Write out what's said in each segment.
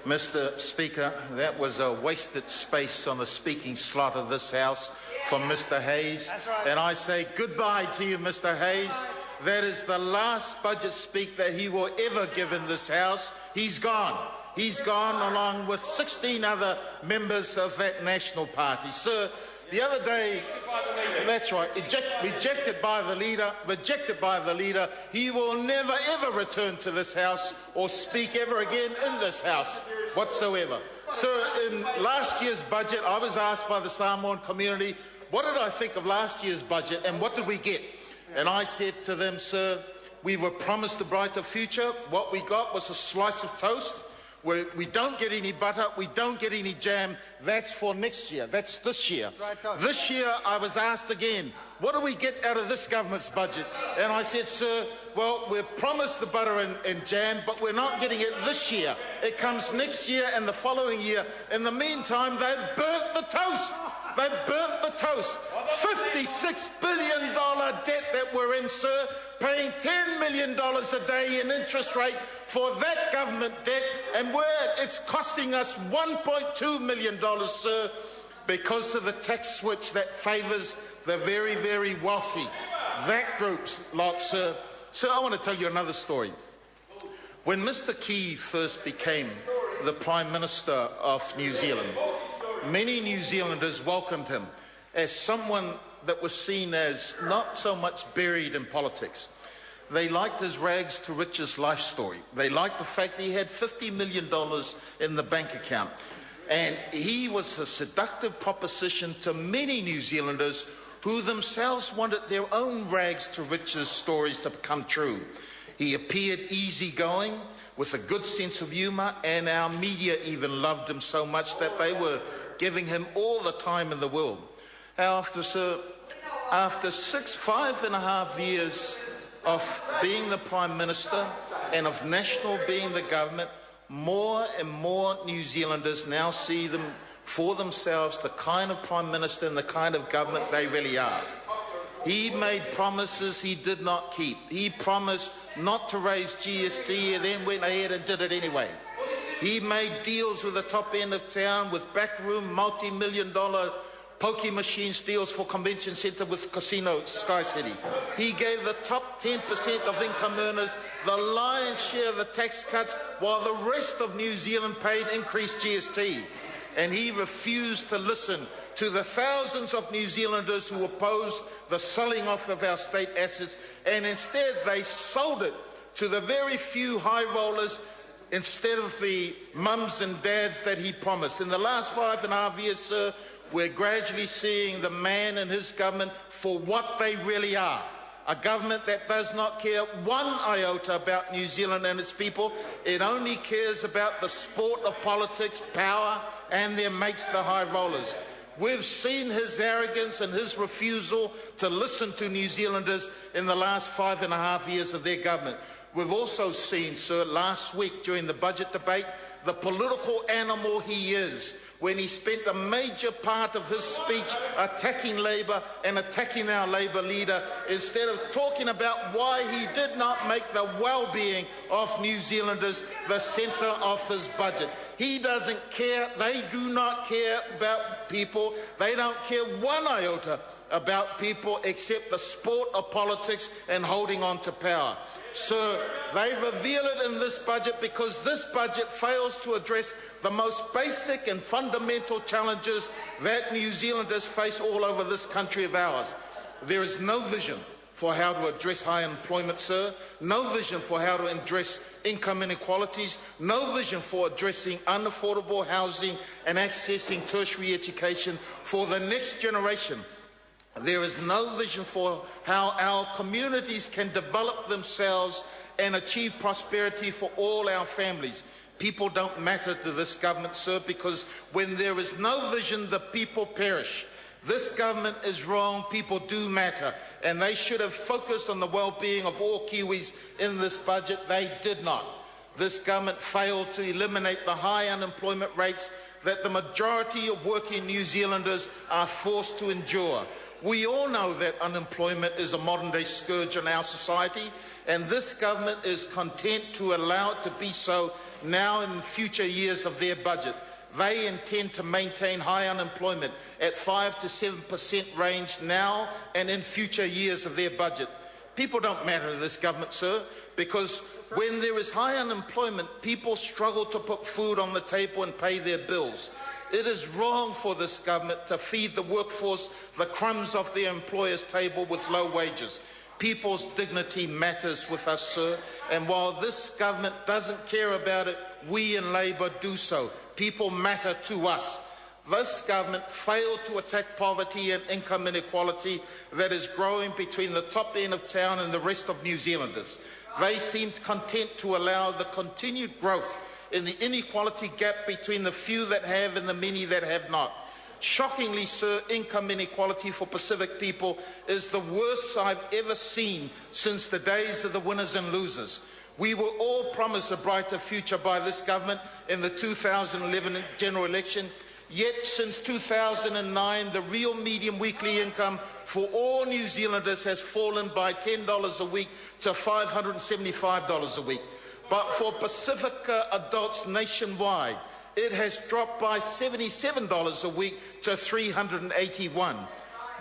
Mr. Speaker, that was a wasted space on the speaking slot of this House from Mr. Hayes. And I say goodbye to you, Mr. Hayes. That is the last budget speak that he will ever give in this House. He's gone. He's gone along with 16 other members of that National Party. Sir, the other day, that's right, rejected by the leader, he will never ever return to this House or speak ever again in this House whatsoever. Sir, in last year's budget, I was asked by the Samoan community, what did I think of last year's budget and what did we get? And I said to them, sir, we were promised a brighter future. What we got was a slice of toast. We don't get any butter, we don't get any jam. That's for next year, that's this year. This year I was asked again, what do we get out of this government's budget? And I said, sir, well, we're promised the butter and jam, but we're not getting it this year. It comes next year and the following year. In the meantime, they've burnt the toast. They've burnt the toast. $56 billion debt that we're in, sir, paying $10 million a day in interest rate for that government debt, and it's costing us $1.2 million, sir, because of the tax switch that favours the very, very wealthy. That group's lot, sir. So I want to tell you another story. When Mr. Key first became the Prime Minister of New Zealand, many New Zealanders welcomed him as someone that was seen as not so much buried in politics. They liked his rags to riches life story. They liked the fact that he had $50 million in the bank account. And he was a seductive proposition to many New Zealanders who themselves wanted their own rags to riches stories to become true. He appeared easygoing with a good sense of humour, and our media even loved him so much that they were giving him all the time in the world. After 5.5 years of being the Prime Minister and of National being the government, more and more New Zealanders now see them for themselves the kind of Prime Minister and the kind of government they really are. He made promises he did not keep. He promised not to raise GST and then went ahead and did it anyway. He made deals with the top end of town with backroom multi-million-dollar pokie machines deals for convention centre with Casino Sky City. He gave the top 10% of income earners the lion's share of the tax cuts while the rest of New Zealand paid increased GST. And he refused to listen to the thousands of New Zealanders who opposed the selling off of our state assets, and instead they sold it to the very few high rollers instead of the mums and dads that he promised. In the last 5.5 years, sir, we're gradually seeing the man and his government for what they really are. A government that does not care one iota about New Zealand and its people. It only cares about the sport of politics, power, and their mates, the high rollers. We've seen his arrogance and his refusal to listen to New Zealanders in the last 5.5 years of their government. We've also seen, sir, last week during the budget debate, the political animal he is, when he spent a major part of his speech attacking Labour and attacking our Labour leader, instead of talking about why he did not make the well-being of New Zealanders the centre of his budget. He doesn't care. They do not care about people. They don't care one iota about people except the sport of politics and holding on to power. Sir, they reveal it in this budget because this budget fails to address the most basic and fundamental challenges that New Zealanders face all over this country of ours. There is no vision for how to address high unemployment, sir, no vision for how to address income inequalities, no vision for addressing unaffordable housing and accessing tertiary education for the next generation. There is no vision for how our communities can develop themselves and achieve prosperity for all our families. People don't matter to this government, sir, because when there is no vision, the people perish. This government is wrong. People do matter, and they should have focused on the well-being of all Kiwis in this budget. They did not. This government failed to eliminate the high unemployment rates that the majority of working New Zealanders are forced to endure. We all know that unemployment is a modern-day scourge in our society, and this government is content to allow it to be so now in future years of their budget. They intend to maintain high unemployment at 5 to 7% range now and in future years of their budget. People don't matter to this government, sir, because when there is high unemployment, people struggle to put food on the table and pay their bills. It is wrong for this government to feed the workforce the crumbs off their employer's table with low wages. People's dignity matters with us, sir, and while this government doesn't care about it, we in Labour do so. People matter to us. This government failed to attack poverty and income inequality that is growing between the top end of town and the rest of New Zealanders. They seemed content to allow the continued growth in the inequality gap between the few that have and the many that have not. Shockingly, sir, income inequality for Pacific people is the worst I've ever seen since the days of the winners and losers. We were all promised a brighter future by this government in the 2011 general election, yet since 2009, the real median weekly income for all New Zealanders has fallen by $10 a week to $575 a week. But for Pacifica adults nationwide, it has dropped by $77 a week to $381.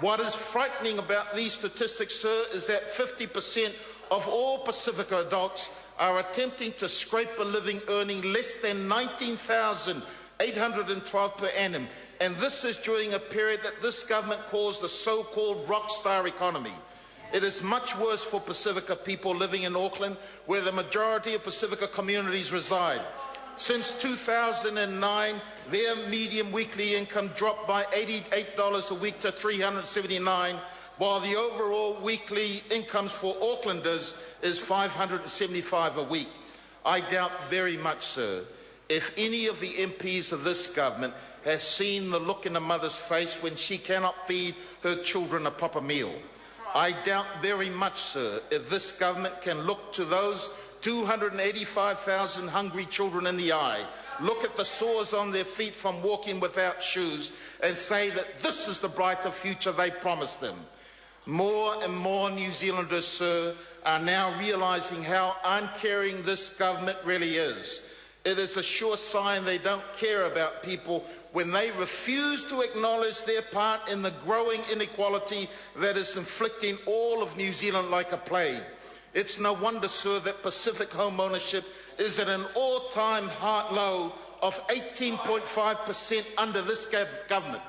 What is frightening about these statistics, sir, is that 50% of all Pacifica adults are attempting to scrape a living earning less than $19,812 per annum. And this is during a period that this government calls the so-called rockstar economy. It is much worse for Pacifica people living in Auckland, where the majority of Pacifica communities reside. Since 2009, their median weekly income dropped by $88 a week to $379, while the overall weekly incomes for Aucklanders is $575 a week. I doubt very much, sir, if any of the MPs of this government has seen the look in a mother's face when she cannot feed her children a proper meal. I doubt very much, sir, if this government can look to those 285,000 hungry children in the eye, look at the sores on their feet from walking without shoes, and say that this is the brighter future they promised them. More and more New Zealanders, sir, are now realising how uncaring this government really is. It is a sure sign they don't care about people when they refuse to acknowledge their part in the growing inequality that is inflicting all of New Zealand like a plague. It's no wonder, sir, that Pacific home ownership is at an all-time high low of 18.5% under this government.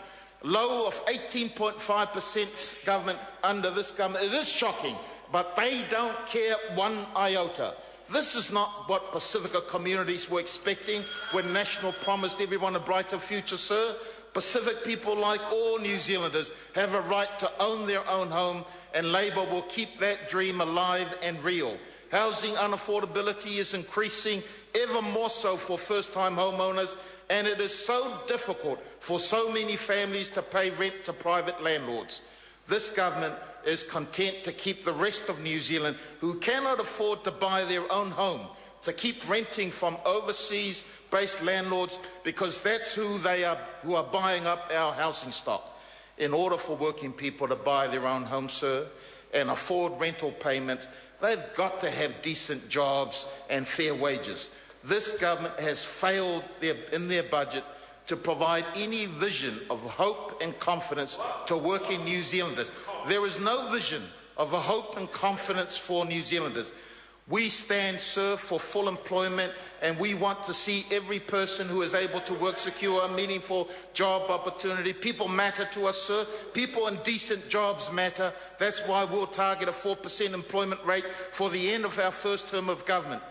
Low of 18.5% government under this government. It is shocking, but they don't care one iota. This is not what Pacifica communities were expecting when National promised everyone a brighter future, sir. Pacific people, like all New Zealanders, have a right to own their own home, and Labour will keep that dream alive and real. Housing unaffordability is increasing ever more so for first-time homeowners, and it is so difficult for so many families to pay rent to private landlords. This government is content to keep the rest of New Zealand, who cannot afford to buy their own home, to keep renting from overseas-based landlords, because that's who are buying up our housing stock. In order for working people to buy their own home, sir, and afford rental payments, they've got to have decent jobs and fair wages. This government has failed in their budget to provide any vision of hope and confidence to working New Zealanders. There is no vision of a hope and confidence for New Zealanders. We stand, sir, for full employment, and we want to see every person who is able to work secure a meaningful job opportunity. People matter to us, sir. People in decent jobs matter. That's why we'll target a 4% employment rate for the end of our first term of government.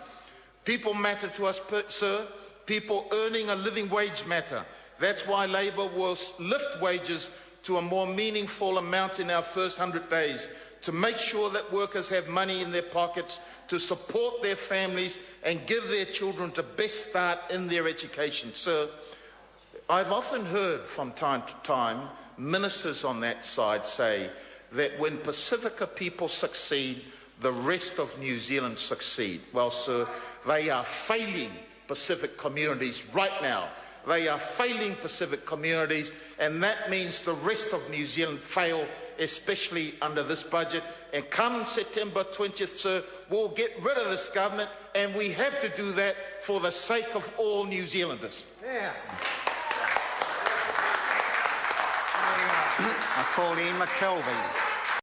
People matter to us, sir. People earning a living wage matter. That's why Labour will lift wages to a more meaningful amount in our first 100 days, to make sure that workers have money in their pockets to support their families and give their children the best start in their education. Sir, I've often heard from time to time ministers on that side say that when Pacifica people succeed, the rest of New Zealand succeed. Well, sir, they are failing Pacific communities right now. They are failing Pacific communities, and that means the rest of New Zealand fail, especially under this budget. And come September 20th, sir, we'll get rid of this government, and we have to do that for the sake of all New Zealanders. Yeah. I call Ian McKelvey.